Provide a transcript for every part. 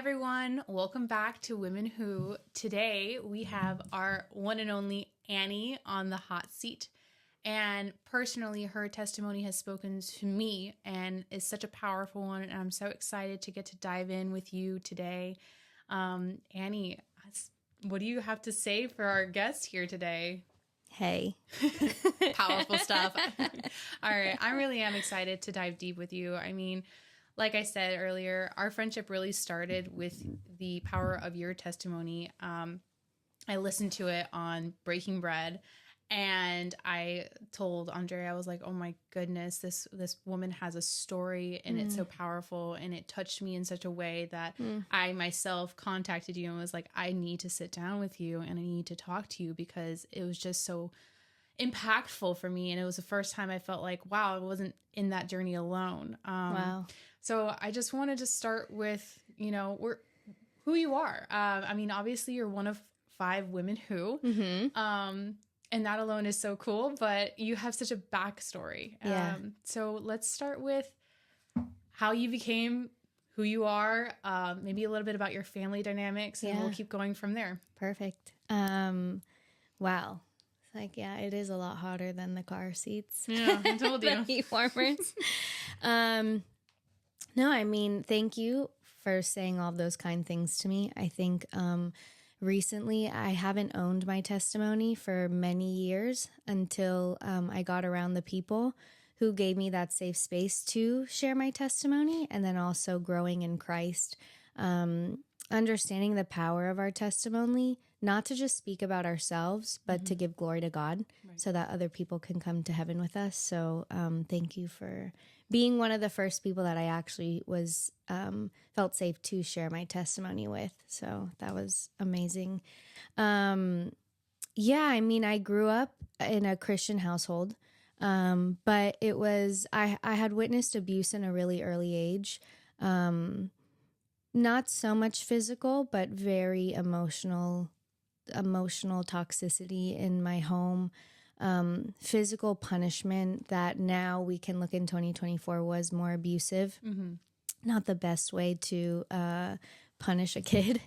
everyone. Welcome back to Women Who. Today we have our one and only Annie on the hot seat. And personally, her testimony has spoken to me and is such a powerful one. And I'm so excited to get to dive in with you today. Annie, what do you have to say for our guest here today? Hey. Powerful stuff. All right. I really am excited to dive deep with you. I mean, like I said earlier, our friendship really started with the power of your testimony. I listened to it on Breaking Bread, and I told Andrea, I was like, oh my goodness, this woman has a story, and it's so powerful, and it touched me in such a way that I myself contacted you and was like, I need to sit down with you, and I need to talk to you because it was just so impactful for me. And it was the first time I felt like, wow, I wasn't in that journey alone. Wow. So I just wanted to start with, who you are. I mean, obviously you're one of 5 women who, and that alone is so cool, but you have such a backstory. Yeah. So let's start with how you became who you are, maybe a little bit about your family dynamics, and we'll keep going from there. Perfect. Wow. Like, yeah, it is a lot hotter than the car seats. Yeah, I told you. The heat warmers. No, I mean, thank you for saying all of those kind things to me. I think recently I haven't owned my testimony for many years until I got around the people who gave me that safe space to share my testimony, and then also growing in Christ, understanding the power of our testimony, not to just speak about ourselves, but to give glory to God so that other people can come to heaven with us. So thank you for being one of the first people that I actually was felt safe to share my testimony with. So that was amazing. Yeah, I mean, I grew up in a Christian household, but it was, I had witnessed abuse in a really early age. Not so much physical, but very emotional toxicity in my home, physical punishment that now we can look in 2024 was more abusive. Not the best way to punish a kid.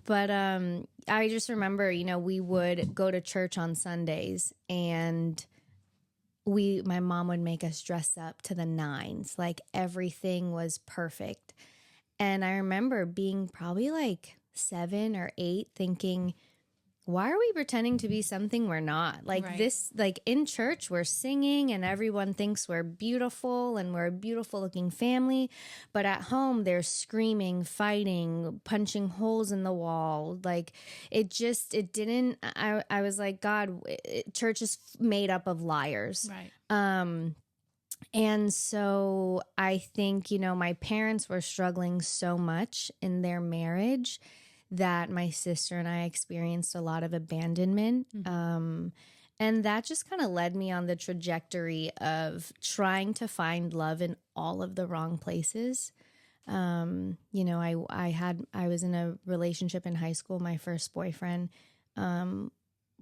But I just remember, we would go to church on Sundays, and my mom would make us dress up to the nines. Like, everything was perfect. And I remember being probably like 7 or 8 thinking, why are we pretending to be something we're not? Like this, like in church, we're singing and everyone thinks we're beautiful and we're a beautiful looking family. But at home, they're screaming, fighting, punching holes in the wall. Like I was like, God, church is made up of liars. Right. And so I think, my parents were struggling so much in their marriage that my sister and I experienced a lot of abandonment. And that just kind of led me on the trajectory of trying to find love in all of the wrong places. I was in a relationship in high school. My first boyfriend,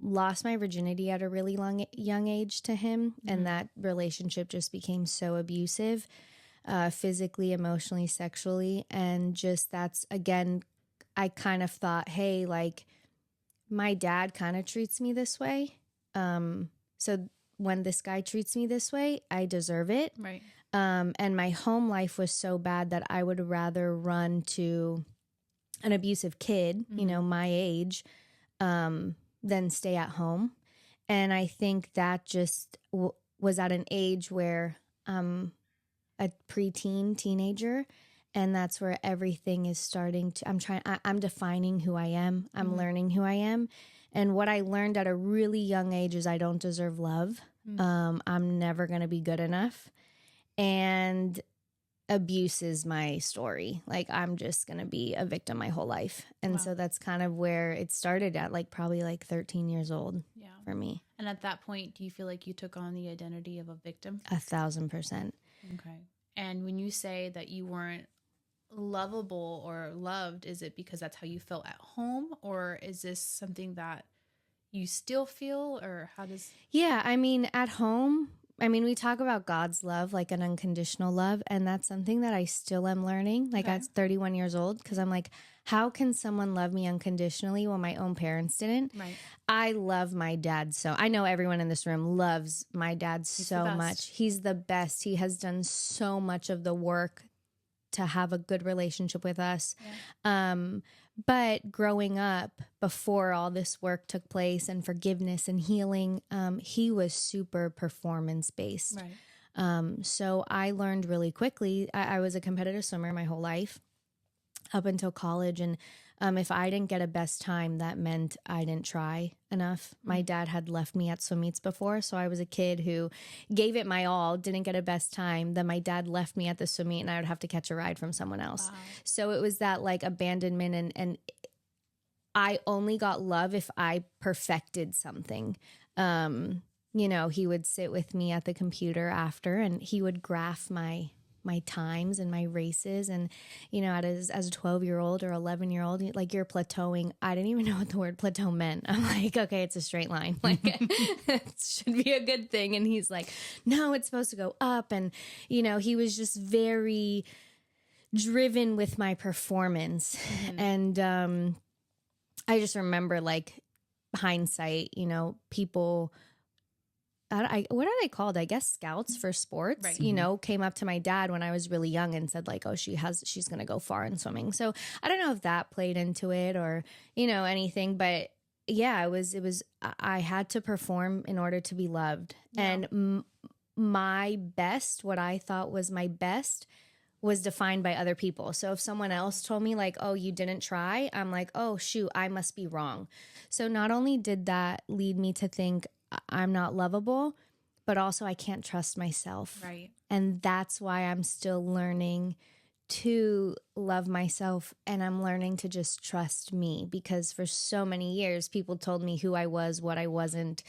lost my virginity at a really young age to him. And that relationship just became so abusive, physically, emotionally, sexually. And just that's, again, I kind of thought, hey, like my dad kind of treats me this way. So when this guy treats me this way, I deserve it. Right. And my home life was so bad that I would rather run to an abusive kid, my age, than stay at home. And I think that just was at an age where I'm a teenager, and that's where everything is starting to, I'm defining who I am. I'm learning who I am. And what I learned at a really young age is I don't deserve love. I'm never going to be good enough. And abuse is my story. Like, I'm just going to be a victim my whole life. And so that's kind of where it started at, like probably like 13 years old for me. And at that point, do you feel like you took on the identity of a victim? 1,000%. Okay. And when you say that you weren't lovable or loved, is it because that's how you felt at home, or is this something that you still feel, or how does... Yeah, I mean, at home, I mean, we talk about God's love, like an unconditional love, and that's something that I still am learning. Like Okay. at 31 years old, because I'm like, how can someone love me unconditionally when my own parents didn't? Right. I love my dad so. I know everyone in this room loves my dad so much. He's the best. He has done so much of the work to have a good relationship with us. Yeah. But growing up, before all this work took place and forgiveness and healing, he was super performance based. Right. So I learned really quickly. I was a competitive swimmer my whole life up until college. And if I didn't get a best time, that meant I didn't try enough. My dad had left me at swim meets before. So I was a kid who gave it my all, didn't get a best time. Then my dad left me at the swim meet and I would have to catch a ride from someone else. Wow. So it was that like abandonment and I only got love if I perfected something. You know, he would sit with me at the computer after and he would graph my times and my races. And, you know, as a 12-year-old or 11-year-old, like you're plateauing. I didn't even know what the word plateau meant. I'm like, okay, it's a straight line. Like it should be a good thing. And he's like, no, it's supposed to go up. And, you know, he was just very driven with my performance. Mm-hmm. And I just remember like hindsight, you know, people... what are they called? I guess scouts for sports, right. You know, came up to my dad when I was really young and said like, oh, she's going to go far in swimming. So I don't know if that played into it or, you know, anything, but yeah, I had to perform in order to be loved. Yeah. And my best, what I thought was my best was defined by other people. So if someone else told me like, oh, you didn't try, I'm like, oh, shoot, I must be wrong. So not only did that lead me to think I'm not lovable, but also I can't trust myself. Right. And that's why I'm still learning to love myself and I'm learning to just trust me because for so many years, people told me who I was, what I wasn't.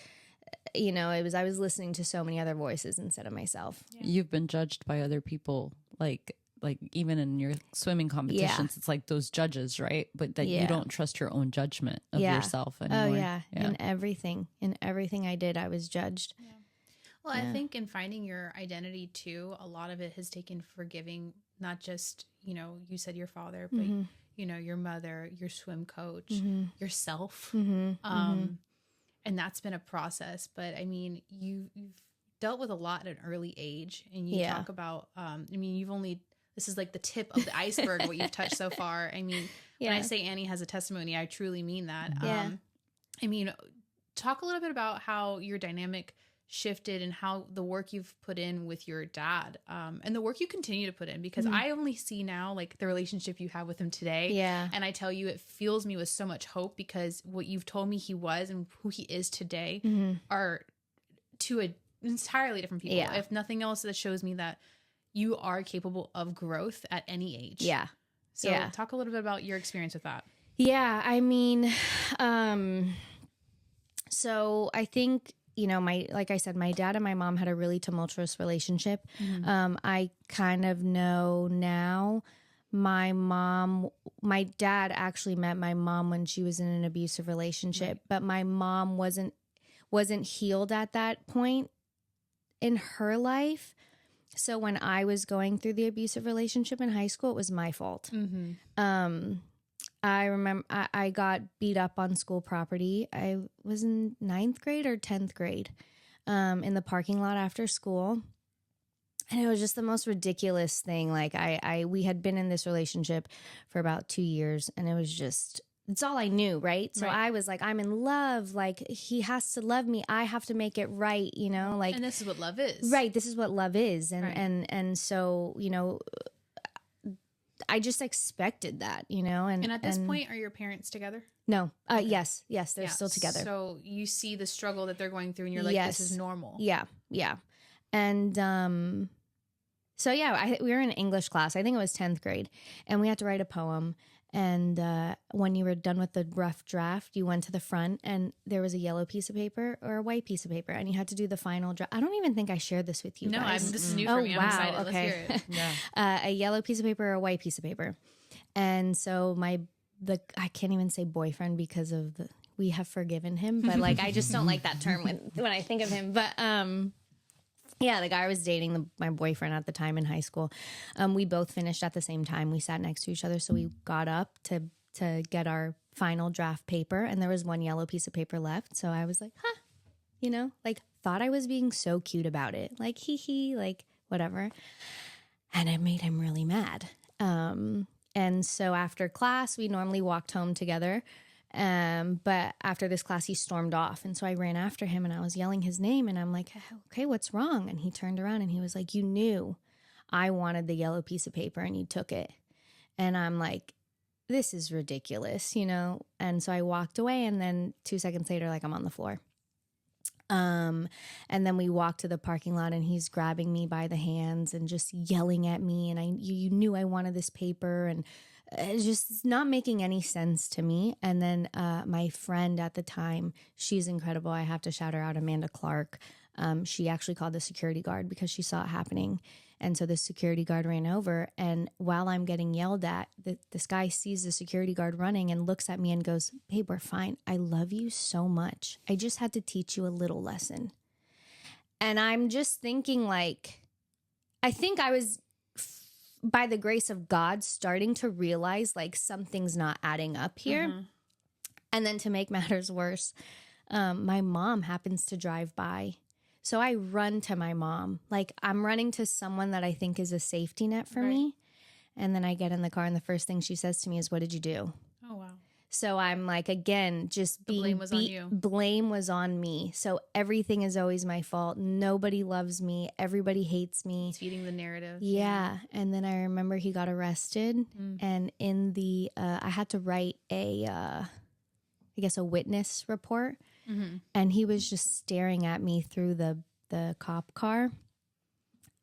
You know, I was listening to so many other voices instead of myself. Yeah. You've been judged by other people, like even in your swimming competitions, yeah. It's like those judges, right? But that you don't trust your own judgment of yourself anymore. Oh yeah. In everything I did, I was judged. Yeah. Well, I think in finding your identity too, a lot of it has taken forgiving, not just, you know, you said your father, but you know, your mother, your swim coach, yourself. And that's been a process, but I mean, you've dealt with a lot at an early age and you talk about, I mean, this is like the tip of the iceberg, what you've touched so far. I mean, when I say Annie has a testimony, I truly mean that. Yeah. I mean, talk a little bit about how your dynamic shifted and how the work you've put in with your dad and the work you continue to put in, because I only see now like the relationship you have with him today. Yeah. And I tell you, it fills me with so much hope because what you've told me he was and who he is today are two entirely different people. Yeah. If nothing else, that shows me that you are capable of growth at any age. Yeah. So talk a little bit about your experience with that. Yeah. I mean, so I think, you know, like I said, my dad and my mom had a really tumultuous relationship. I kind of know now my dad actually met my mom when she was in an abusive relationship, but my mom wasn't healed at that point in her life. So when I was going through the abusive relationship in high school, it was my fault. I remember I got beat up on school property. I was in 9th grade or 10th grade in the parking lot after school. And it was just the most ridiculous thing. Like we had been in this relationship for about 2 years and it was just, it's all I knew, right? So I was like, I'm in love. Like he has to love me. I have to make it right, you know? Like, and this is what love is. Right. This is what love is. And so, you know, I just expected that, you know? And at this point, are your parents together? No. Yes. They're still together. So you see the struggle that they're going through and you're like, this is normal. Yeah. And, so we were in English class. I think it was 10th grade and we had to write a poem. And when you were done with the rough draft, you went to the front and there was a yellow piece of paper or a white piece of paper and you had to do the final draft. I don't even think I shared this with you guys. This is new for me. I'm excited. Okay. Let's hear it. A yellow piece of paper or a white piece of paper. And so I can't even say boyfriend because we have forgiven him, but like I just don't like that term when I think of him. But Yeah, the guy I was dating, my boyfriend at the time in high school, we both finished at the same time. We sat next to each other, so we got up to get our final draft paper, and there was one yellow piece of paper left. So I was like, huh, you know, like thought I was being so cute about it, like hee hee, like whatever. And it made him really mad. And so after class, we normally walked home together. But after this class, he stormed off. And so I ran after him and I was yelling his name. And I'm like, okay, what's wrong? And he turned around and he was like, you knew I wanted the yellow piece of paper and you took it. And I'm like, this is ridiculous, you know? And so I walked away, and then 2 seconds later, like, I'm on the floor. And then we walked to the parking lot and he's grabbing me by the hands and just yelling at me. And you knew I wanted this paper, and it's just not making any sense to me. And then my friend at the time, she's incredible. I have to shout her out, Amanda Clark. She actually called the security guard because she saw it happening. And so the security guard ran over, and while I'm getting yelled at, this guy sees the security guard running and looks at me and goes, babe, we're fine. I love you so much. I just had to teach you a little lesson. And I'm just thinking, like, I think I was, by the grace of God, starting to realize like something's not adding up here. Mm-hmm. And then to make matters worse, my mom happens to drive by. So I run to my mom. Like, I'm running to someone that I think is a safety net for me. And then I get in the car and the first thing she says to me is, what did you do? Oh, wow. So I'm like, again, just being... blame was on you. Blame was on me. So everything is always my fault. Nobody loves me. Everybody hates me. It's feeding the narrative. Yeah. And then I remember he got arrested. And in the... I had to write a witness report. Mm-hmm. And he was just staring at me through the cop car.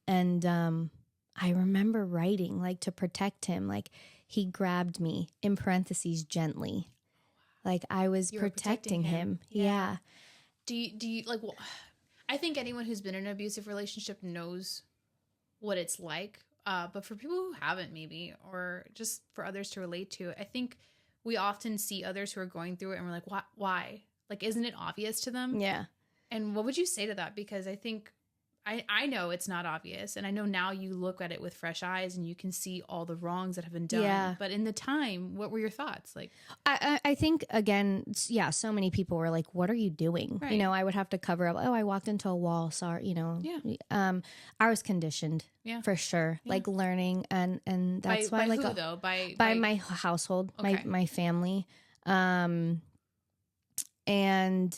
And I remember writing, like, to protect him, like, he grabbed me, in parentheses, gently. Like, I was protecting him. Yeah. Do you like, well, I think anyone who's been in an abusive relationship knows what it's like. But for people who haven't, maybe, or just for others to relate to, I think we often see others who are going through it and we're like, why? Like, isn't it obvious to them? Yeah. And what would you say to that? Because I think I know it's not obvious. And I know now you look at it with fresh eyes and you can see all the wrongs that have been done. Yeah. But in the time, what were your thoughts? Like, I think, again, yeah, so many people were like, what are you doing? Right. You know, I would have to cover up, I walked into a wall, sorry, you know. Yeah. I was conditioned. Yeah. For sure. Yeah. Like, learning. And that's by why, who, like, though? By my household, okay. my family. And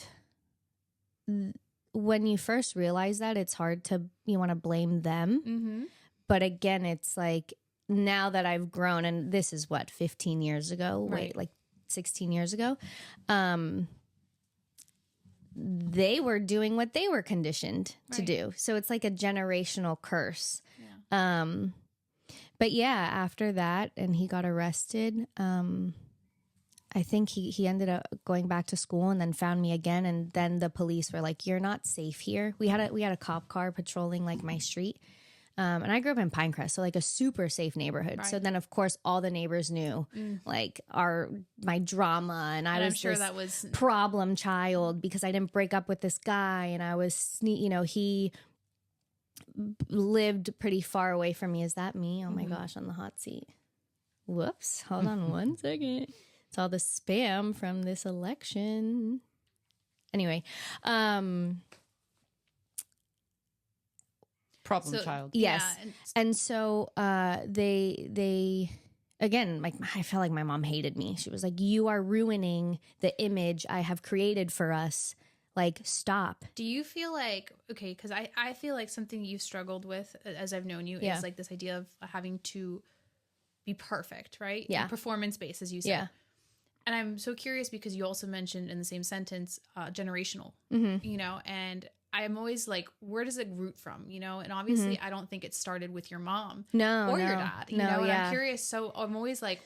when you first realize that, it's hard to, you want to blame them. Mm-hmm. But again, it's like, now that I've grown, and this is what, 15 years ago, right. Like 16 years ago, they were doing what they were conditioned to do. So it's like a generational curse. Yeah. But yeah, after that, and he got arrested, I think he ended up going back to school and then found me again. And then the police were like, you're not safe here. We had a cop car patrolling like my street. And I grew up in Pinecrest, so like a super safe neighborhood. Right. So then of course all the neighbors knew like my drama, and I was sure that was problem child because I didn't break up with this guy, and I was, you know, he lived pretty far away from me. Is that me? Oh my gosh, on the hot seat. Whoops. Hold on 1 second. It's all the spam from this election. Anyway, problem child. Yes. Yeah, and so they again, like, I felt like my mom hated me. She was like, you are ruining the image I have created for us. Like, stop. Do you feel like, okay, because I feel like something you've struggled with as I've known you is like this idea of having to be perfect, right? Yeah. Performance-based, as you said. Yeah. And I'm so curious because you also mentioned in the same sentence, generational, you know, and I'm always like, where does it root from, you know? And obviously I don't think it started with your mom or your dad, you know? And I'm curious. So I'm always like,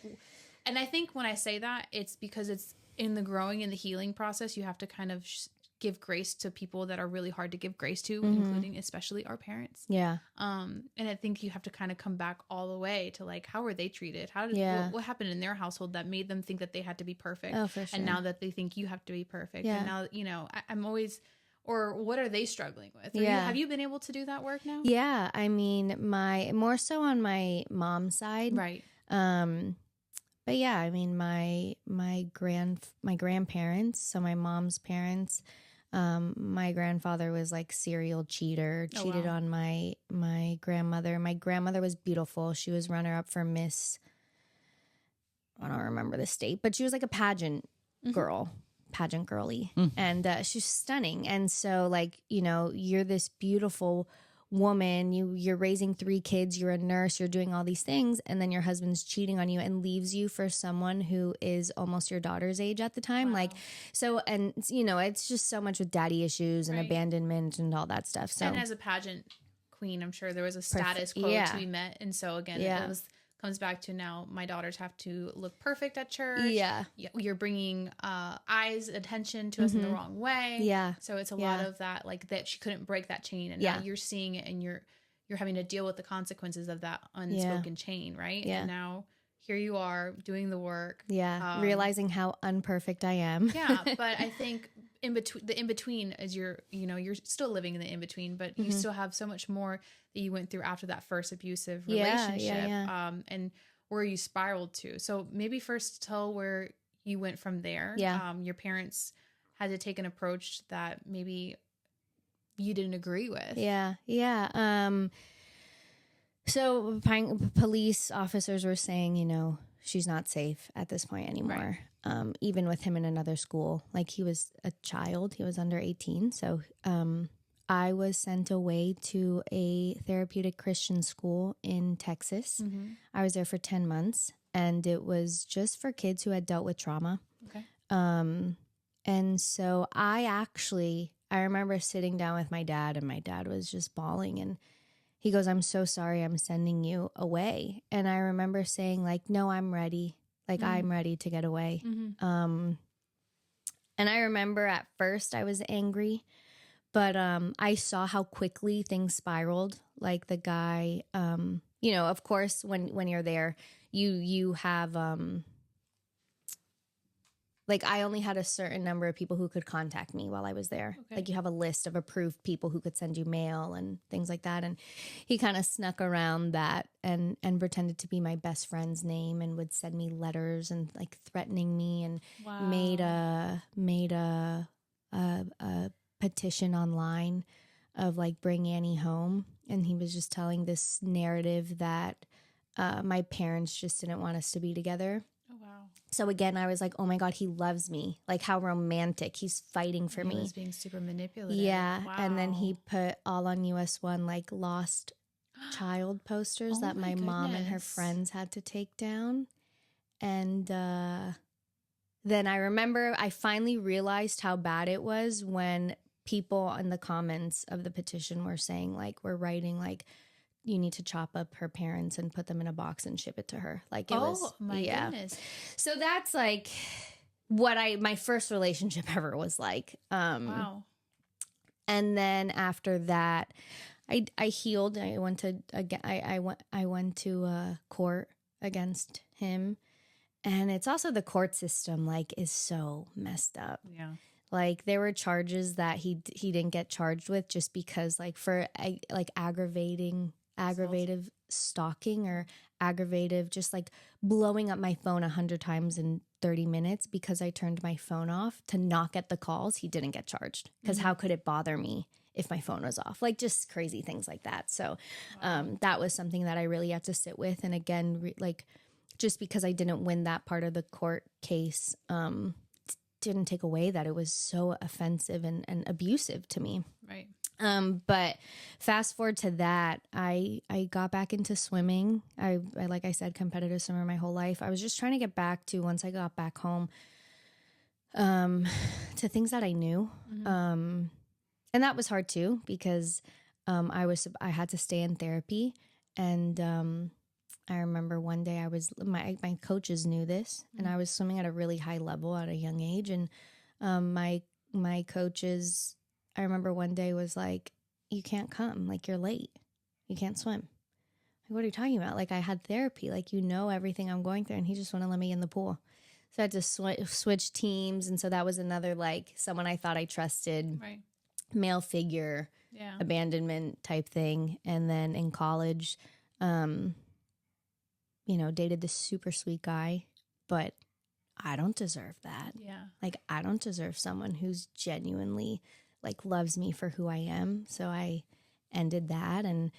and I think when I say that, it's because it's in the growing and the healing process, you have to kind of give grace to people that are really hard to give grace to, including especially our parents. Yeah. And I think you have to kind of come back all the way to like, how were they treated? How did what happened in their household that made them think that they had to be perfect? Oh, for sure. And now that they think you have to be perfect. Yeah. And now, you know, I'm always, or what are they struggling with? Have you been able to do that work now? Yeah. I mean, more so on my mom's side. Right. But yeah, I mean, my grandparents, so my mom's parents, my grandfather was like serial cheater, cheated on my grandmother. My grandmother was beautiful. She was runner up for Miss, I don't remember the state, but she was like a pageant girl, pageant girly. And she's stunning. And so like, you know, you're this beautiful woman, you're raising 3 kids, you're a nurse, you're doing all these things, and then your husband's cheating on you and leaves you for someone who is almost your daughter's age at the time. Like, so, and you know, it's just so much with daddy issues and abandonment and all that stuff. So, and as a pageant queen, I'm sure there was a status quo to be met. And so again, it comes back to now my daughters have to look perfect at church. Yeah. You're bringing eyes, attention to us in the wrong way. Yeah. So it's a lot of that, like that she couldn't break that chain. And now you're seeing it and you're having to deal with the consequences of that unspoken chain, right? Yeah. And now here you are doing the work. Yeah. Realizing how unperfect I am. Yeah. But I think the in-between is you're still living in the in-between, but you still have so much more that you went through after that first abusive relationship. And where you spiraled to. So maybe first tell where you went from there. Yeah. Your parents had to take an approach that maybe you didn't agree with. Yeah. Yeah. So police officers were saying, you know, she's not safe at this point anymore. Right. Even with him in another school, like he was a child, he was under 18. So, I was sent away to a therapeutic Christian school in Texas. I was there for 10 months and it was just for kids who had dealt with trauma. Okay. And so I remember sitting down with my dad and my dad was just bawling and he goes, "I'm so sorry, I'm sending you away." And I remember saying like, "No, I'm ready. Like I'm ready to get away." And I remember at first I was angry, but I saw how quickly things spiraled. Like the guy, you know, of course, when you're there, you have like I only had a certain number of people who could contact me while I was there. Okay. Like you have a list of approved people who could send you mail and things like that. And he kind of snuck around that and pretended to be my best friend's name and would send me letters and like threatening me and made a petition online of like bring Annie home. And he was just telling this narrative that my parents just didn't want us to be together. So again, I was like, oh my God, he loves me. Like how romantic. He's fighting for me. He was being super manipulative. Yeah. Wow. And then he put all on US 1 like lost child posters that my mom and her friends had to take down. And then I remember I finally realized how bad it was when people in the comments of the petition were saying like, we're writing like, you need to chop up her parents and put them in a box and ship it to her. Like it was, my goodness. So that's like what my first relationship ever was like. Wow. And then after that, I healed. I went to court against him, and it's also the court system like is so messed up. Yeah. Like there were charges that he didn't get charged with just because like for like aggravative stalking or aggravative just like blowing up my phone 100 times in 30 minutes because I turned my phone off to not get the calls. He didn't get charged because how could it bother me if my phone was off? Like just crazy things like that. So that was something that I really had to sit with. And again, like just because I didn't win that part of the court case didn't take away that it was so offensive and abusive to me. Right. But fast forward to that, I got back into swimming. I like I said, competitive swimmer my whole life. I was just trying to get back to once I got back home, to things that I knew. And that was hard too, because, I had to stay in therapy. And, I remember one day my coaches knew this and I was swimming at a really high level at a young age. And, my coaches, I remember one day was like, you can't come, like you're late. You can't swim. Like, what are you talking about? Like I had therapy, like, you know, everything I'm going through. And he just wouldn't let me in the pool. So I had to switch teams. And so that was another, like someone I thought I trusted. Right. male figure, abandonment type thing. And then in college, dated this super sweet guy, but I don't deserve that. Yeah. Like, I don't deserve someone who's genuinely like loves me for who I am. So I ended that, and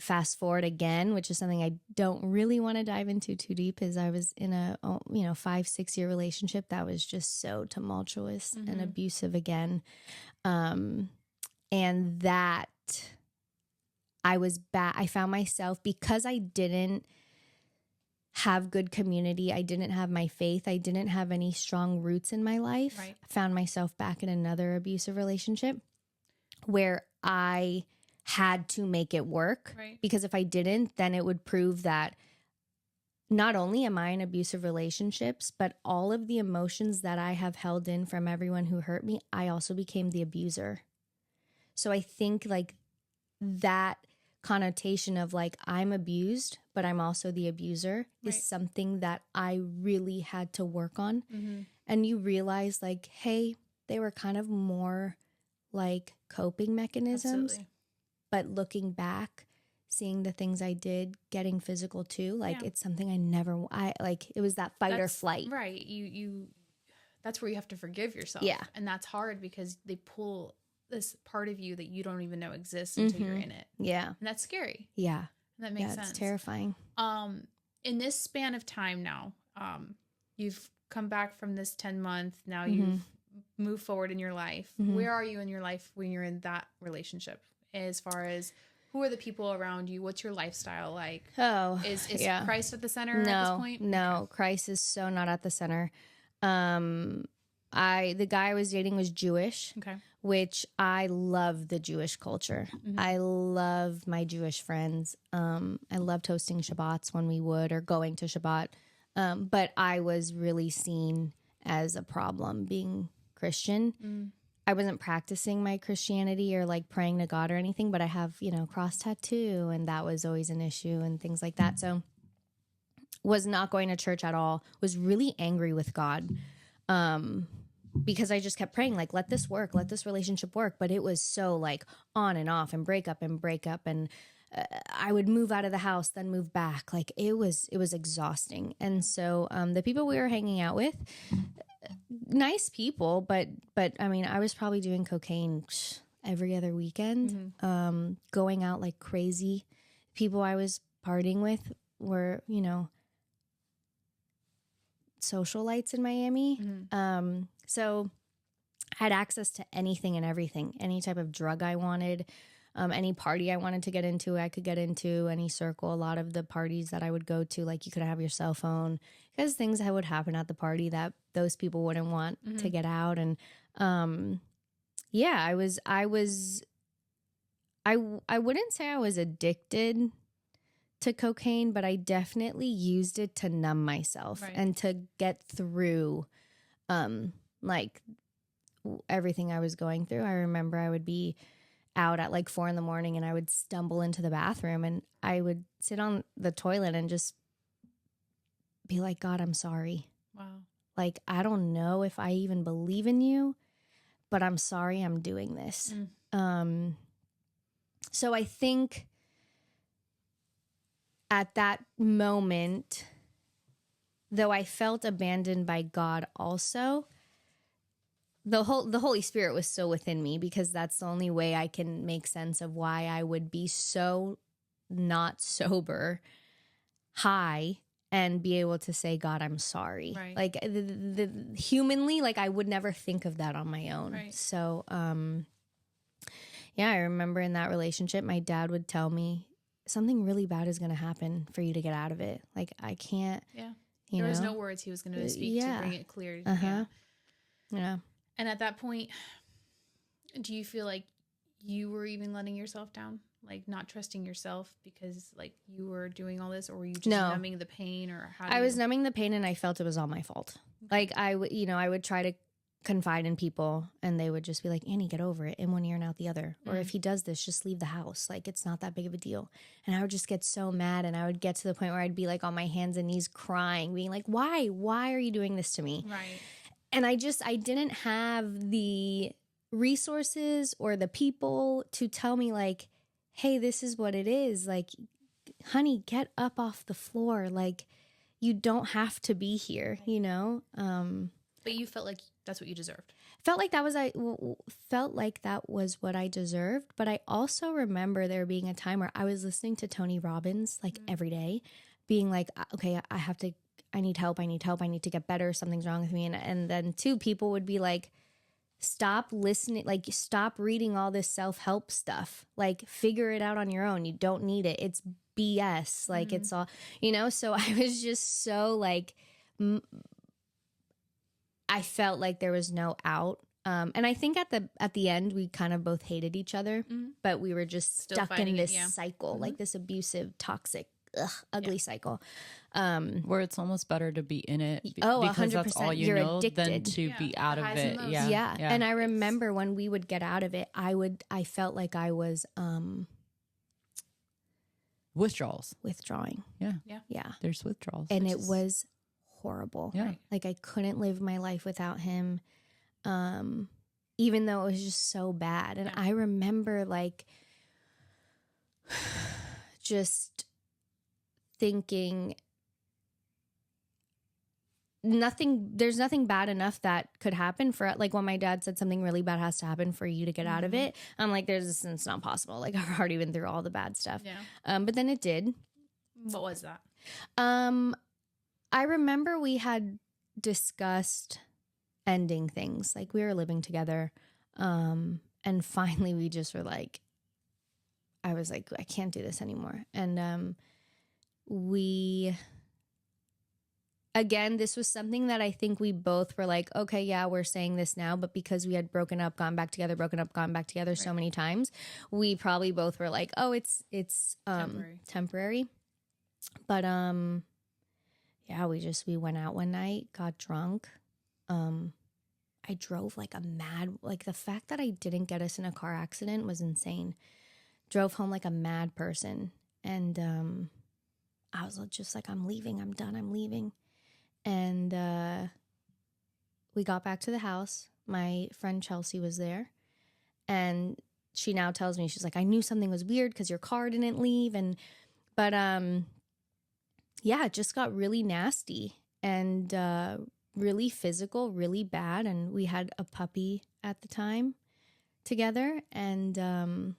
fast forward again, which is something I don't really want to dive into too deep, is I was in a 5-6 year relationship that was just so tumultuous and abusive again. And that I found myself, because I didn't have good community, I didn't have my faith, I didn't have any strong roots in my life. Right. I found myself back in another abusive relationship where I had to make it work, because if I didn't, then it would prove that not only am I in abusive relationships, but all of the emotions that I have held in from everyone who hurt me, I also became the abuser. So I think like that connotation of like, I'm abused, but I'm also the abuser is something that I really had to work on. And you realize like, hey, they were kind of more like coping mechanisms. Absolutely. But looking back, seeing the things I did, getting physical too, like it's something it was that fight or flight. Right. You that's where you have to forgive yourself. Yeah. And that's hard because they pull this part of you that you don't even know exists until you're in it. Yeah. And that's scary. Yeah. And that makes sense. It's terrifying. In this span of time now, you've come back from this 10-month, now you've moved forward in your life. Where are you in your life when you're in that relationship? As far as who are the people around you? What's your lifestyle like? Oh, is Christ at the center at this point? No, okay. Christ is so not at the center. The guy I was dating was Jewish, which I love the Jewish culture. I love my Jewish friends. I loved hosting Shabbats when we would, or going to Shabbat. But I was really seen as a problem being Christian. I wasn't practicing my Christianity or like praying to God or anything, but I have, cross tattoo, and that was always an issue and things like that. So was not going to church at all, was really angry with God. Because I just kept praying, like, let this work, let this relationship work. But it was so like on and off and break up. And I would move out of the house, then move back. Like it was exhausting. And so the people we were hanging out with, nice people, but I mean, I was probably doing cocaine every other weekend, going out like crazy. People I was partying with were, socialites in Miami. So I had access to anything and everything, any type of drug I wanted, any party I wanted to get into, I could get into any circle. A lot of the parties that I would go to, like you could have your cell phone, because things that would happen at the party that those people wouldn't want to get out. And I wouldn't say I was addicted to cocaine, but I definitely used it to numb myself and to get through like everything I was going through. I remember I would be out at like 4 a.m. and I would stumble into the bathroom and I would sit on the toilet and just be like, God, I'm sorry. Wow. Like, I don't know if I even believe in you, but I'm sorry I'm doing this. So I think at that moment, though I felt abandoned by God also, the Holy Spirit was still within me, because that's the only way I can make sense of why I would be so not sober, high, and be able to say, God, I'm sorry. Right. Like the humanly, like I would never think of that on my own. Right. So, I remember in that relationship, my dad would tell me something really bad is going to happen for you to get out of it. Like I can't. Yeah. There was no words he was going to speak to bring it clear. Yeah. And at that point, do you feel like you were even letting yourself down? Like not trusting yourself because like you were doing all this, or were you just numbing the pain, or how? I was numbing the pain and I felt it was all my fault. Like I would try to confide in people and they would just be like, Annie, get over it, in one ear and out the other. Or if he does this, just leave the house. Like it's not that big of a deal. And I would just get so mad, and I would get to the point where I'd be like on my hands and knees crying, being like, why are you doing this to me? Right. And I didn't have the resources or the people to tell me like, hey, this is what it is. Like, honey, get up off the floor. Like, you don't have to be here, you know? But you felt like that's what you deserved. Felt like that was what I deserved. But I also remember there being a time where I was listening to Tony Robbins like every day, being like, okay, I need help. I need to get better. Something's wrong with me. And then two people would be like, stop listening, like stop reading all this self-help stuff. Like figure it out on your own. You don't need it. It's BS. Like it's all, you know? So I was just so like, I felt like there was no out. And I think at the end, we kind of both hated each other, but we were just stuck in this cycle, like this abusive, toxic, ugly cycle. Where it's almost better to be in it because 100%. That's all you know addicted. than to be out of it. Yeah. And I remember when we would get out of it, I felt like I was withdrawing. Yeah. There's withdrawals. And it was horrible. Yeah. Like I couldn't live my life without him. Even though it was just so bad. And I remember like just thinking there's nothing bad enough that could happen for, like when my dad said something really bad has to happen for you to get out of it. I'm like, it's not possible. Like I've already been through all the bad stuff. Yeah. But then it did. What was that? I remember we had discussed ending things. Like we were living together. And finally we just were like, I was like, I can't do this anymore. And again, this was something that I think we both were like, okay, yeah, we're saying this now. But because we had broken up, gone back together so many times, we probably both were like, oh, it's temporary. But yeah, we went out one night, got drunk. I drove like the fact that I didn't get us in a car accident was insane. Drove home like a mad person. And I was just like, I'm leaving. I'm done. I'm leaving. And we got back to the house. My friend Chelsea was there. And she now tells me, she's like, I knew something was weird because your car didn't leave. But yeah, it just got really nasty and really physical, really bad. And we had a puppy at the time together. And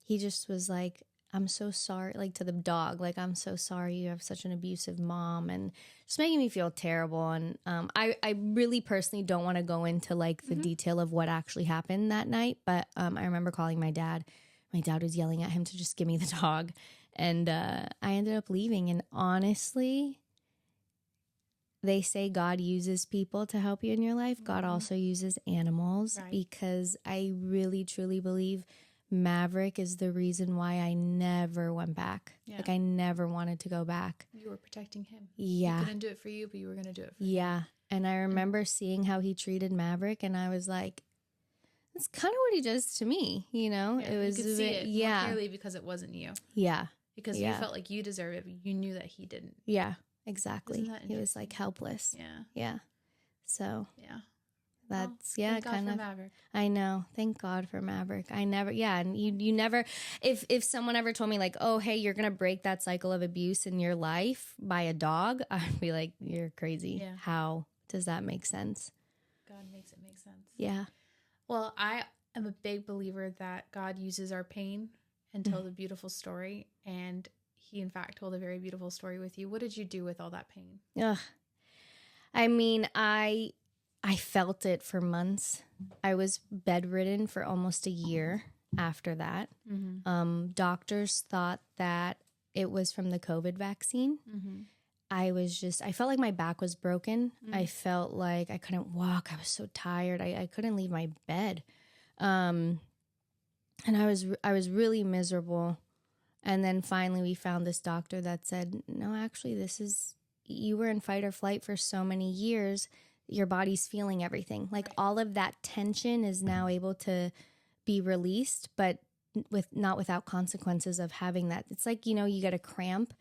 he just was like, I'm so sorry, like to the dog, like, I'm so sorry you have such an abusive mom, and just making me feel terrible. And I really personally don't want to go into like the detail of what actually happened that night. But I remember calling my dad. My dad was yelling at him to just give me the dog. And I ended up leaving. And honestly, they say God uses people to help you in your life. God also uses animals, because I really, truly believe Maverick is the reason why I never went back. Yeah. Like I never wanted to go back. You were protecting him. Yeah. He couldn't do it for you, but you were going to do it for him. Yeah. And I remember seeing how he treated Maverick, and I was like, that's kind of what he does to me, you know? Yeah, it was you could see it more clearly because it wasn't you. Yeah. Because you felt like you deserved it, but you knew that he didn't. Yeah, exactly. He was like helpless. Yeah. Yeah. So. Yeah. That's thank God for Maverick. I know. Thank God for Maverick. I never, and you never, if someone ever told me like, oh, hey, you're going to break that cycle of abuse in your life by a dog, I'd be like, you're crazy. Yeah. How does that make sense? God makes it make sense. Yeah. Well, I am a big believer that God uses our pain and tells a beautiful story. And he, in fact, told a very beautiful story with you. What did you do with all that pain? I mean, I felt it for months. I was bedridden for almost a year after that. Doctors thought that it was from the COVID vaccine. I felt like my back was broken. I felt like I couldn't walk. I was so tired. I couldn't leave my bed. And I was really miserable. And then finally we found this doctor that said, no, actually, you were in fight or flight for so many years. Your body's feeling everything. Like all of that tension is now able to be released, but not without consequences of having that. It's like, you get a cramp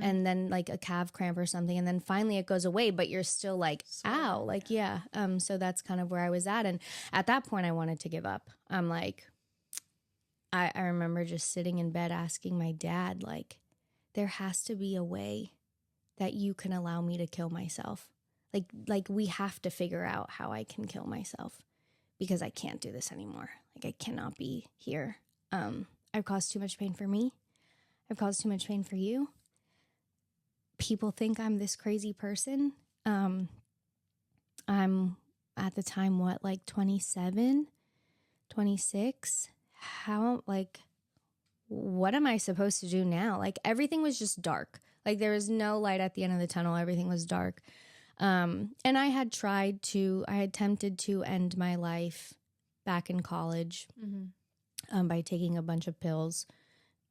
and then like a calf cramp or something, and then finally it goes away, but you're still like, ow, like, yeah. So that's kind of where I was at. And at that point I wanted to give up. I'm like, I remember just sitting in bed asking my dad, like, there has to be a way that you can allow me to kill myself. Like we have to figure out how I can kill myself, because I can't do this anymore. Like, I cannot be here. I've caused too much pain for me. I've caused too much pain for you. People think I'm this crazy person. I'm at the time, like 27, 26? What am I supposed to do now? Like, everything was just dark. Like, there was no light at the end of the tunnel. Everything was dark. And I had attempted to end my life back in college by taking a bunch of pills,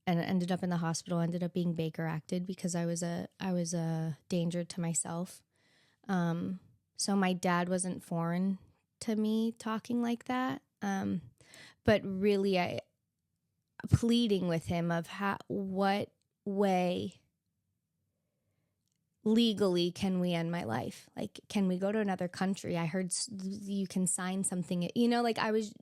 and ended up in the hospital, ended up being Baker acted because I was a danger to myself. So my dad wasn't foreign to me talking like that. But really I pleading with him of what way legally can we end my life? Like, can we go to another country? I heard you can sign something, like I was.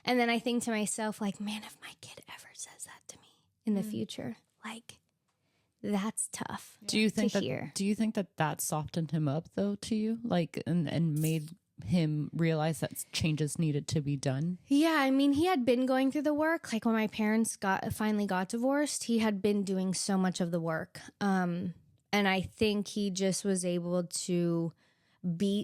And then I think to myself, like, man, if my kid ever says that to me in the future, like, that's tough. Do you think that softened him up though to you? Like, and made him realize that changes needed to be done? Yeah, I mean, he had been going through the work. Like, when my parents finally got divorced, he had been doing so much of the work. And I think he just was able to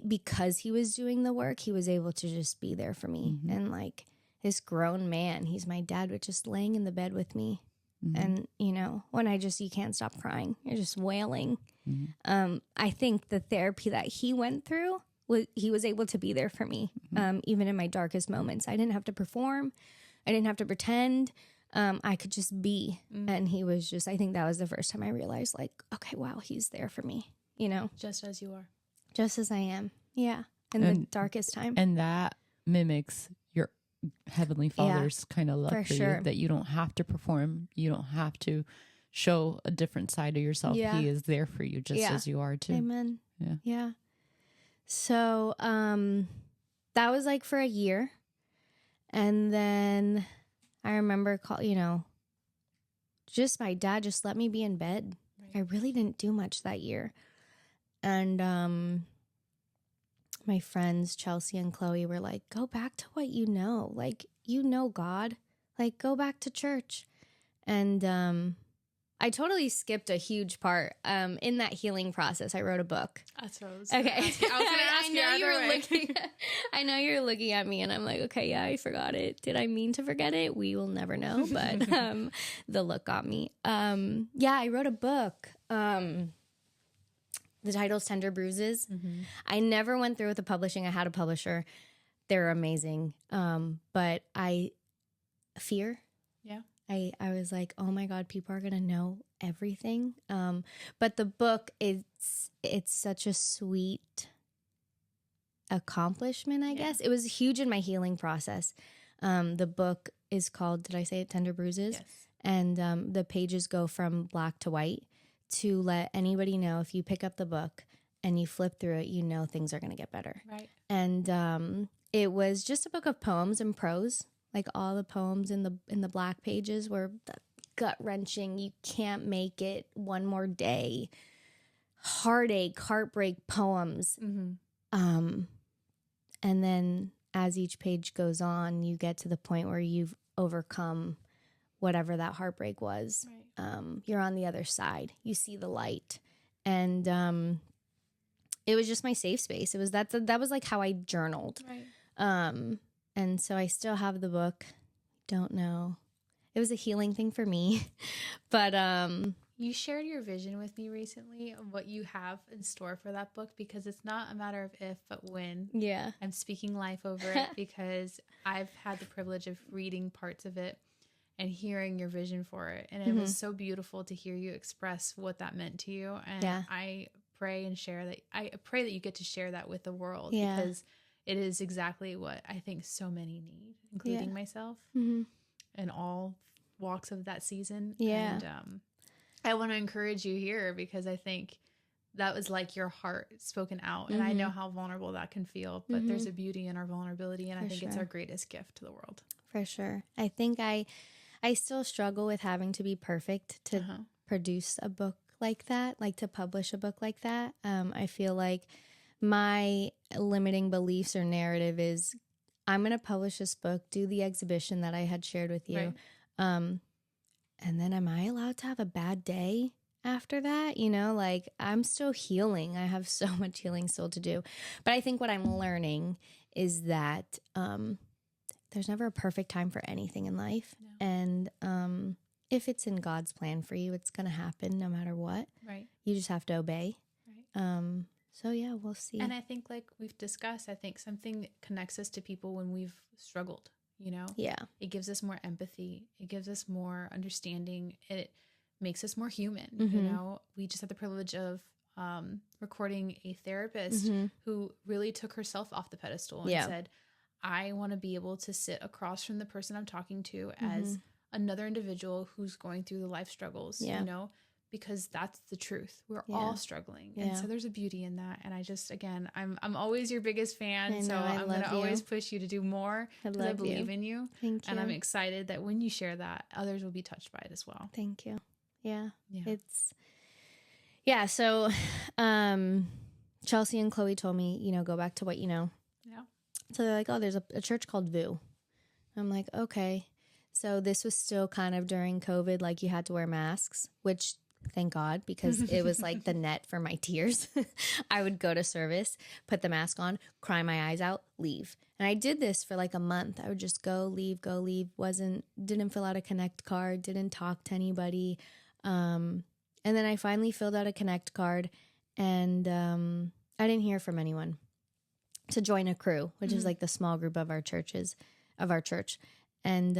because he was doing the work, he was able to just be there for me. And like, this grown man, he's my dad, but just laying in the bed with me. And, when you can't stop crying, you're just wailing. I think the therapy that he went through, he was able to be there for me, even in my darkest moments. I didn't have to perform. I didn't have to pretend. I could just be. And he was just, I think that was the first time I realized, like, okay, wow, he's there for me, Just as you are. Just as I am. Yeah. In the darkest time. And that mimics your Heavenly Father's kind of love for you, that you don't have to perform. You don't have to show a different side of yourself. He is there for you just as you are too. Amen. Yeah. So, that was like for a year. And then I remember just my dad just let me be in bed. Right. I really didn't do much that year. And my friends Chelsea and Chloe were like, go back to what you know. Like, God. Like, go back to church. And I totally skipped a huge part. In that healing process, I wrote a book. That's what I was going to ask you. I was going to ask you either way. I know you're looking at me and I'm like, okay, yeah, I forgot it. Did I mean to forget it? We will never know. But the look got me. Yeah, I wrote a book. The title's Tender Bruises. I never went through with the publishing. I had a publisher. They're amazing. But fear. Yeah. I was like, oh my God, people are going to know everything. But the book, it's such a sweet accomplishment, I guess. It was huge in my healing process. The book is called, did I say it, Tender Bruises? Yes. And the pages go from black to white to let anybody know, if you pick up the book and you flip through it, things are going to get better. Right. And it was just a book of poems and prose. Like, all the poems in the black pages were gut-wrenching. You can't make it, one more day, heartache, heartbreak poems. And then as each page goes on, you get to the point where you've overcome whatever that heartbreak was. Right. You're on the other side. You see the light. And it was just my safe space. It was that was like how I journaled. Right. And so I still have the book. Don't know. It was a healing thing for me. But you shared your vision with me recently of what you have in store for that book, because it's not a matter of if, but when. Yeah. I'm speaking life over it because I've had the privilege of reading parts of it and hearing your vision for it. And it was so beautiful to hear you express what that meant to you. And I pray that you get to share that with the world, because it is exactly what I think so many need, including myself. in all walks of that season. Yeah. And I want to encourage you here because I think that was like your heart spoken out. And I know how vulnerable that can feel, but there's a beauty in our vulnerability. And I think it's our greatest gift to the world. For sure. I think I still struggle with having to be perfect to produce a book like that, like to publish a book like that. I feel like my limiting beliefs or narrative is I'm going to publish this book, do the exhibition that I had shared with you. Right. And then am I allowed to have a bad day after that? You know, like I'm still healing. I have so much healing still to do. But I think what I'm learning is that there's never a perfect time for anything in life. No. And if it's in God's plan for you, it's going to happen no matter what. Right. You just have to obey. Right. So yeah, we'll see. And I think like we've discussed, I think something connects us to people when we've struggled. You know? Yeah. It gives us more empathy. It gives us more understanding. It makes us more human. You know, we just had the privilege of recording a therapist who really took herself off the pedestal and said, I want to be able to sit across from the person I'm talking to as another individual who's going through the life struggles, you know, because that's the truth. We're all struggling. And so there's a beauty in that. And I just, again, I'm always your biggest fan. So I'm going to always push you to do more because I believe in you. Thank you. And I'm excited that when you share that, others will be touched by it as well. Thank you. Yeah. So Chelsea and Chloe told me, you know, go back to what you know. Yeah. So they're like, oh, there's a church called VOUS. I'm like, okay. So this was still kind of during COVID, like you had to wear masks, which thank God, because it was like the net for my tears. I would go to service, put the mask on, cry my eyes out, leave. And I did this for like a month. I would just go, leave, didn't fill out a Connect card, didn't talk to anybody. And then I finally filled out a Connect card and I didn't hear from anyone to join a crew, which is like the small group of our church. And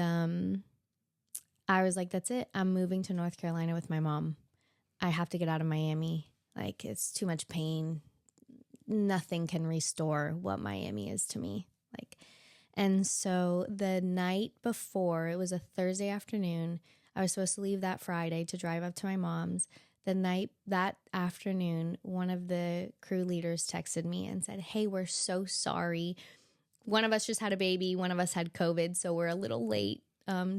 I was like, that's it. I'm moving to North Carolina with my mom. I have to get out of Miami. Like, it's too much pain. Nothing can restore what Miami is to me. Like, and so the night before, it was a Thursday afternoon. I was supposed to leave that Friday to drive up to my mom's. The night, that afternoon, one of the crew leaders texted me and said, hey, we're so sorry. One of us just had a baby. One of us had COVID, so we're a little late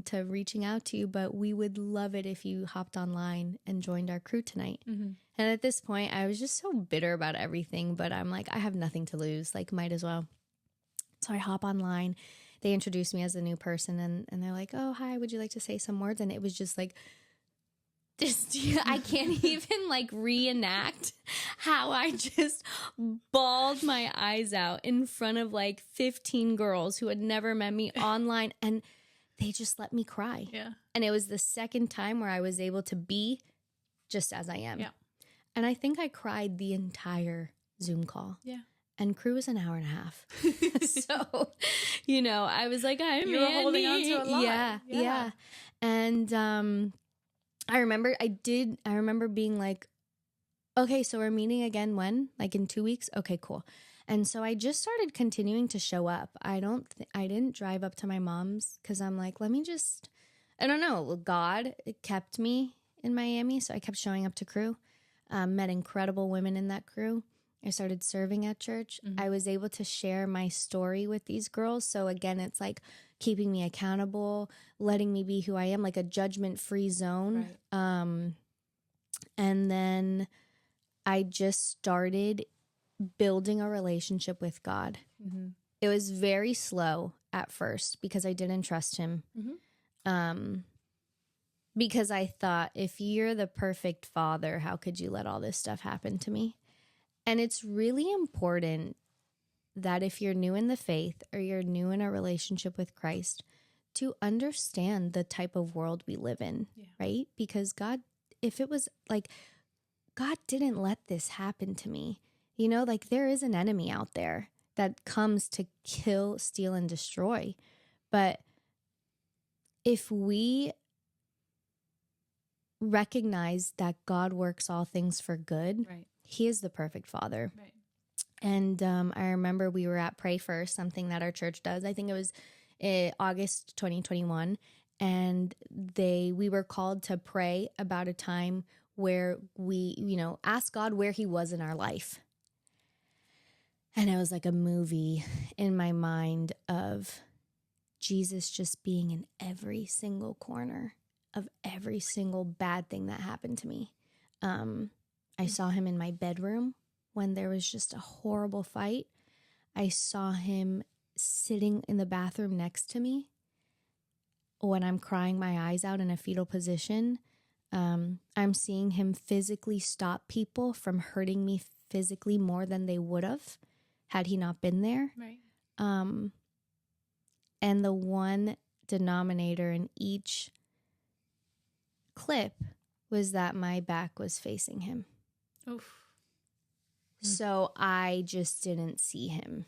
to reaching out to you, but we would love it if you hopped online and joined our crew tonight. And at this point, I was just so bitter about everything, but I'm like, I have nothing to lose, like might as well. So I hop online. They introduced me as a new person and they're like, oh, hi, would you like to say some words? And it was just like, I can't even like reenact how I just bawled my eyes out in front of like 15 girls who had never met me online. And they just let me cry. Yeah. And it was the second time where I was able to be just as I am. Yeah. And I think I cried the entire Zoom call. Yeah. And crew was an hour and a half. So, you know, I was like, I'm you were holding on to a lot. Yeah. And I remember being like, okay, so we're meeting again when? Like in 2 weeks? Okay, cool. And so I just started continuing to show up. I didn't drive up to my mom's because I'm like, I don't know. God kept me in Miami. So I kept showing up to crew, met incredible women in that crew. I started serving at church. I was able to share my story with these girls. So again, it's like keeping me accountable, letting me be who I am, like a judgment-free zone. Right. And then I just started building a relationship with God. It was very slow at first because I didn't trust him. Because I thought, if you're the perfect father, how could you let all this stuff happen to me? And it's really important that if you're new in the faith or you're new in a relationship with Christ, to understand the type of world we live in, right? Because God, if it was like, God didn't let this happen to me. You know, like there is an enemy out there that comes to kill, steal, and destroy. But if we recognize that God works all things for good, right. He is the perfect father. Right. And I remember we were at Pray First, something that our church does. I think it was August 2021. and we were called to pray about a time where we, asked God where he was in our life. And it was like a movie in my mind of Jesus just being in every single corner of every single bad thing that happened to me. I saw him in my bedroom when there was just a horrible fight. I saw him sitting in the bathroom next to me when I'm crying my eyes out in a fetal position. I'm seeing him physically stop people from hurting me physically more than they would have had he not been there. Right. And the one denominator in each clip was that my back was facing him. Oof. So I just didn't see him,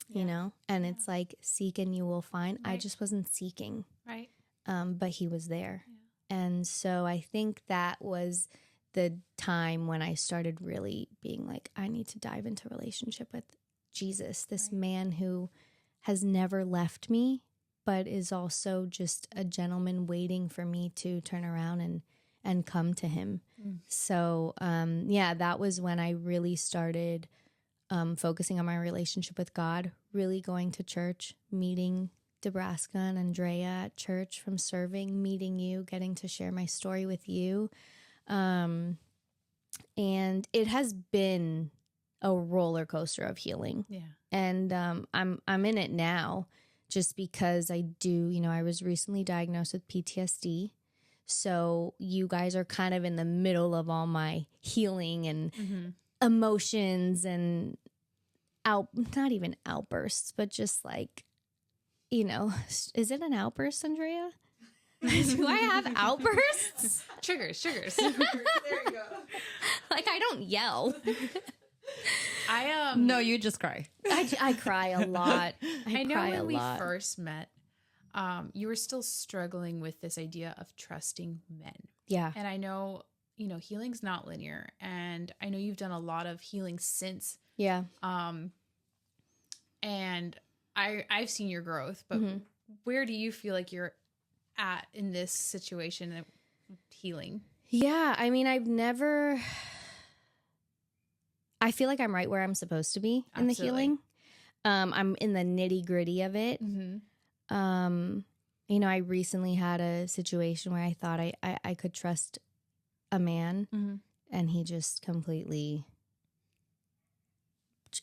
you know? And it's like, seek and you will find. Right. I just wasn't seeking. Right. But he was there. Yeah. And so I think that was the time when I started really being like, I need to dive into relationship with Jesus, this man who has never left me, but is also just a gentleman waiting for me to turn around and come to him. So, that was when I really started focusing on my relationship with God, really going to church, meeting Nebraska and Andrea at church from serving, meeting you, getting to share my story with you. And it has been a roller coaster of healing. Yeah. And I'm in it now just because I was recently diagnosed with PTSD. So you guys are kind of in the middle of all my healing and emotions and not even outbursts, but just like, is it an outburst, Andrea? Do I have outbursts? Triggers. There you go. Like, I don't yell. No, you just cry. I cry a lot. I know when we first met, you were still struggling with this idea of trusting men. Yeah. And I know, healing's not linear. And I know you've done a lot of healing since. Yeah. And I've seen your growth, but where do you feel like you're at in this situation of healing? Yeah. I mean, I feel like I'm right where I'm supposed to be in the healing. I'm in the nitty gritty of it. I recently had a situation where I thought I could trust a man, and he just completely,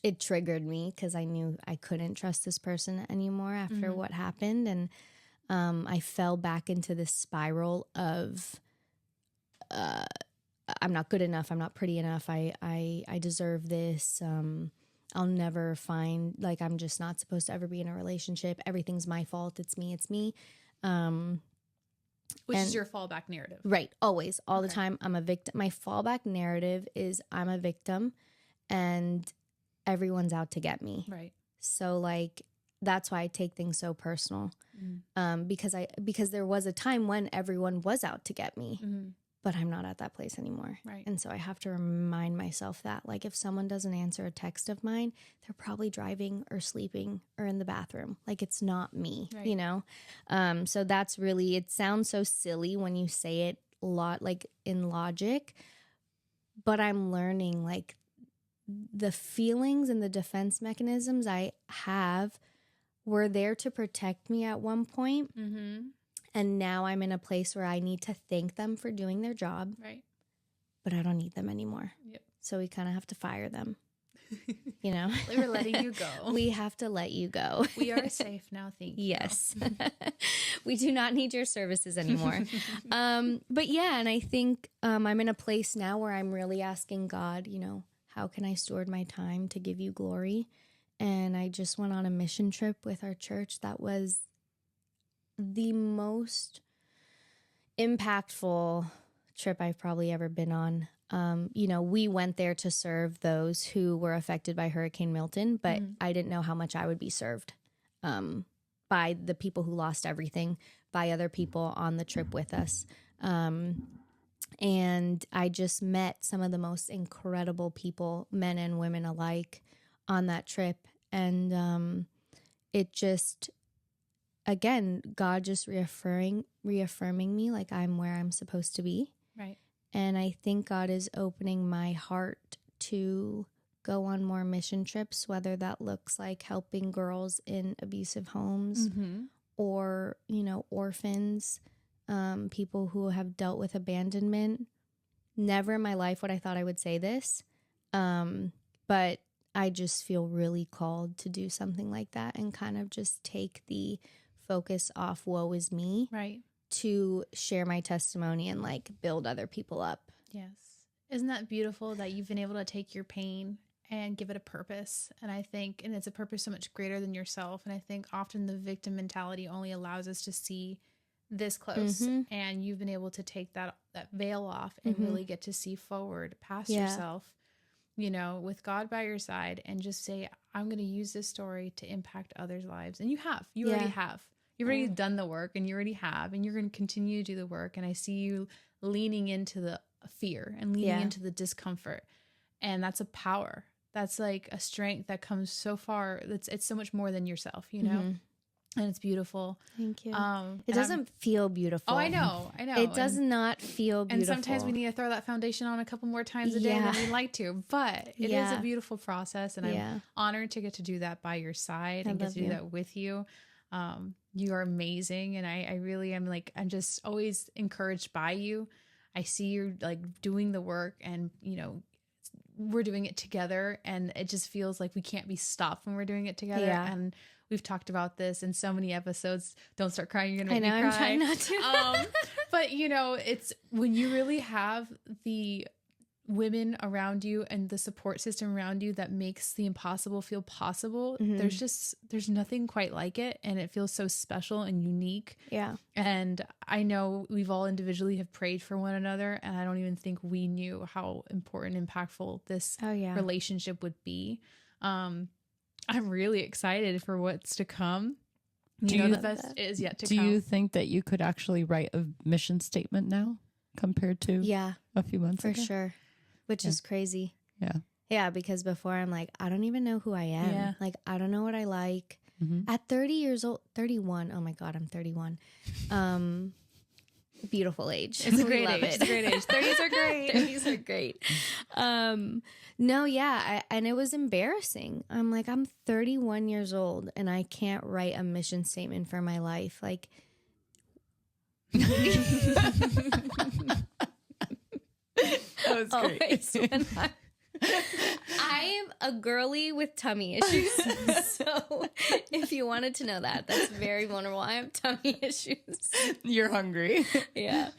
it triggered me because I knew I couldn't trust this person anymore after what happened. And I fell back into this spiral of, I'm not good enough. I'm not pretty enough. I deserve this. I'll never find, like, I'm just not supposed to ever be in a relationship. Everything's my fault. It's me. Which is your fallback narrative. Right. Always. All the time. I'm a victim. My fallback narrative is I'm a victim and everyone's out to get me. Right. So, like, that's why I take things so personal. Because there was a time when everyone was out to get me. But I'm not at that place anymore. Right. And so I have to remind myself that, like, if someone doesn't answer a text of mine, they're probably driving or sleeping or in the bathroom. Like, it's not me, So that's really, it sounds so silly when you say it a lot, like in logic, but I'm learning, like, the feelings and the defense mechanisms I have were there to protect me at one point. And now I'm in a place where I need to thank them for doing their job. Right. But I don't need them anymore. Yep. So we kind of have to fire them. We're letting you go. We have to let you go. We are safe now, thank you. Yes. We do not need your services anymore. But yeah, and I think I'm in a place now where I'm really asking God, how can I steward my time to give you glory? And I just went on a mission trip with our church that was the most impactful trip I've probably ever been on. We went there to serve those who were affected by Hurricane Milton, but I didn't know how much I would be served by the people who lost everything, by other people on the trip with us. And I just met some of the most incredible people, men and women alike, on that trip. And it just again, God just reaffirming me like I'm where I'm supposed to be. Right. And I think God is opening my heart to go on more mission trips, whether that looks like helping girls in abusive homes or, you know, orphans, people who have dealt with abandonment. Never in my life would I thought I would say this, but I just feel really called to do something like that and kind of just take the focus off woe is me. Right. To share my testimony and like build other people up. Yes. Isn't that beautiful that you've been able to take your pain and give it a purpose? And I think, and it's a purpose so much greater than yourself. And I think often the victim mentality only allows us to see this close, and you've been able to take that veil off and really get to see forward past yourself, you know, with God by your side, and just say, I'm going to use this story to impact others' lives. And you already have. You've already done the work, and you already have, and you're going to continue to do the work. And I see you leaning into the fear and leaning into the discomfort. And that's a power. That's like a strength that comes so far. It's so much more than yourself, you know? And it's beautiful. Thank you. It doesn't feel beautiful. Oh, I know. It does not feel beautiful. And sometimes we need to throw that foundation on a couple more times a day than we'd like to. But it is a beautiful process. And I'm honored to get to do that by your side and get to do that with you. You are amazing. And I really am like, I'm just always encouraged by you. I see you like doing the work, and, you know, we're doing it together, and it just feels like we can't be stopped when we're doing it together. And we've talked about this in so many episodes. Don't start crying. You're going to make me cry. I'm trying not to. But, you know, it's when you really have the women around you and the support system around you that makes the impossible feel possible. There's nothing quite like it. And it feels so special and unique. Yeah. And I know we've all individually have prayed for one another, and I don't even think we knew how important and impactful this relationship would be. I'm really excited for what's to come. The best is yet to come. Do you think that you could actually write a mission statement now compared to a few months ago? For sure. Which is crazy. Yeah. Yeah, because before I'm like, I don't even know who I am. Yeah. Like, I don't know what I like. At 30 years old, 31. Oh my God, I'm 31. Beautiful age. It's a great age. It's a great age. 30s are great. 30s are great. No, yeah. And it was embarrassing. I'm like, I'm 31 years old and I can't write a mission statement for my life. Like, that was great. I am a girly with tummy issues. So if you wanted to know that, that's very vulnerable. I have tummy issues. You're hungry. Yeah.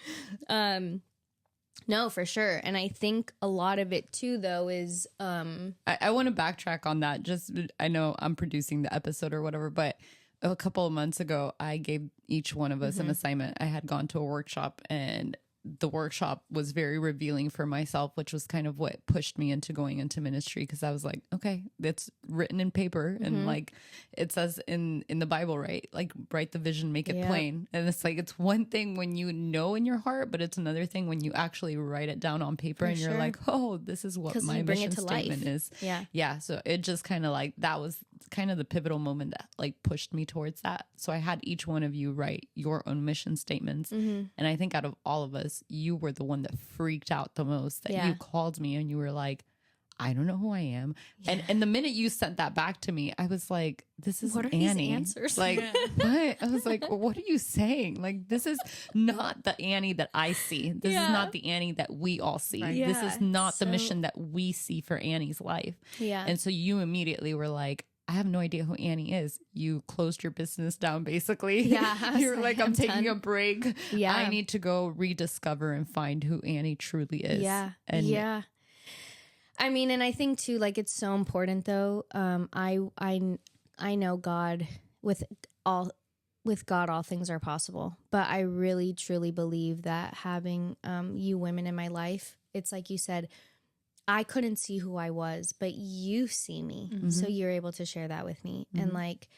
No, for sure. And I think a lot of it too, though, is I want to backtrack on that. Just, I know I'm producing the episode or whatever, but a couple of months ago, I gave each one of us an assignment. I had gone to a workshop, and the workshop was very revealing for myself, which was kind of what pushed me into going into ministry. Cause I was like, okay, it's written in paper. And like it says in the Bible, right? Like write the vision, make it plain. And it's like, it's one thing when you know in your heart, but it's another thing when you actually write it down on paper and you're like, oh, this is what my mission statement is. Yeah. Yeah. So it just kind of like, that was kind of the pivotal moment that like pushed me towards that. So I had each one of you write your own mission statements. And I think out of all of us, you were the one that freaked out the most, that you called me and you were like, I don't know who I am. And the minute you sent that back to me, I was like, this is what are Annie. These answers? Like, what? I was like, what are you saying? Like, this is not the Annie that I see. This is not the Annie that we all see. Right. This is not the mission that we see for Annie's life. Yeah. And so you immediately were like, I have no idea who Annie is. You closed your business down, basically. Yeah. You're like, I'm taking a break. Yeah. I need to go rediscover and find who Annie truly is. Yeah. And I mean, and I think too, like, it's so important though. I know God, with God, all things are possible, but I really, truly believe that having you women in my life, it's like you said, I couldn't see who I was, but you see me. So you're able to share that with me. And like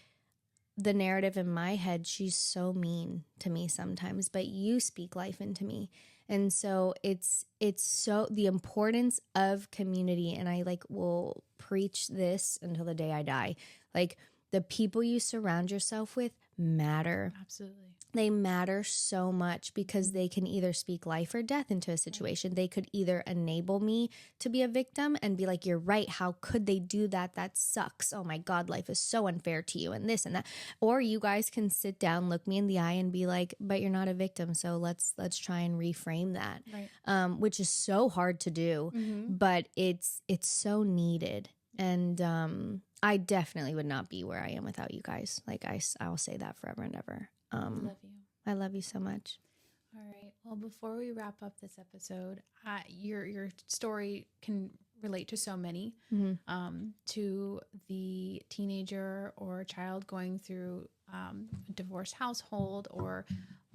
the narrative in my head, she's so mean to me sometimes, but you speak life into me. And so it's so the importance of community. And I like will preach this until the day I die. Like the people you surround yourself with matter. Absolutely. They matter so much because they can either speak life or death into a situation. They could either enable me to be a victim and be like, you're right. How could they do that? That sucks. Oh my God, life is so unfair to you and this and that. Or you guys can sit down, look me in the eye and be like, but you're not a victim. So let's try and reframe that, right. Which is so hard to do, but it's so needed. And I definitely would not be where I am without you guys. Like I'll say that forever and ever. I love you. I love you so much. All right. Well, before we wrap up this episode, your story can relate to so many, to the teenager or child going through a divorced household, or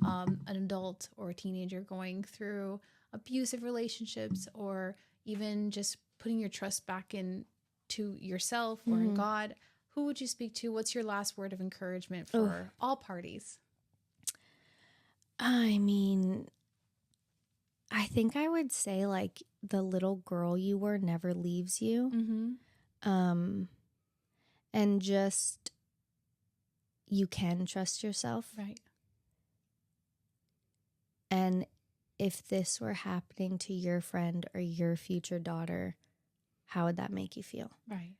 an adult or a teenager going through abusive relationships, or even just putting your trust back into yourself or in God. Who would you speak to? What's your last word of encouragement for all parties? I mean, I think I would say like the little girl you were never leaves you. And just, you can trust yourself. Right. And if this were happening to your friend or your future daughter, how would that make you feel? Right.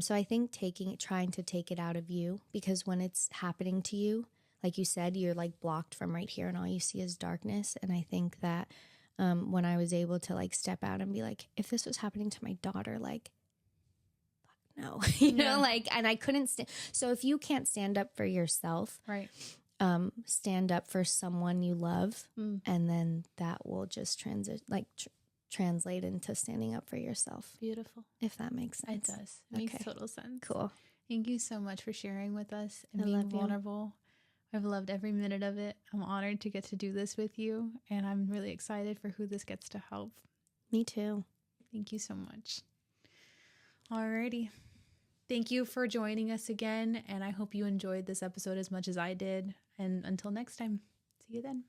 So I think trying to take it out of you, because when it's happening to you, like you said, you're like blocked from right here and all you see is darkness. And I think that when I was able to like step out and be like, if this was happening to my daughter, like, fuck no, you know, like, and I couldn't stand. So if you can't stand up for yourself, right, stand up for someone you love, and then that will just translate into standing up for yourself. Beautiful. If that makes sense. It does. It makes total sense. Cool. Thank you so much for sharing with us and being vulnerable. I've loved every minute of it. I'm honored to get to do this with you, and I'm really excited for who this gets to help. Me too. Thank you so much. Alrighty. Thank you for joining us again, and I hope you enjoyed this episode as much as I did. And until next time, see you then.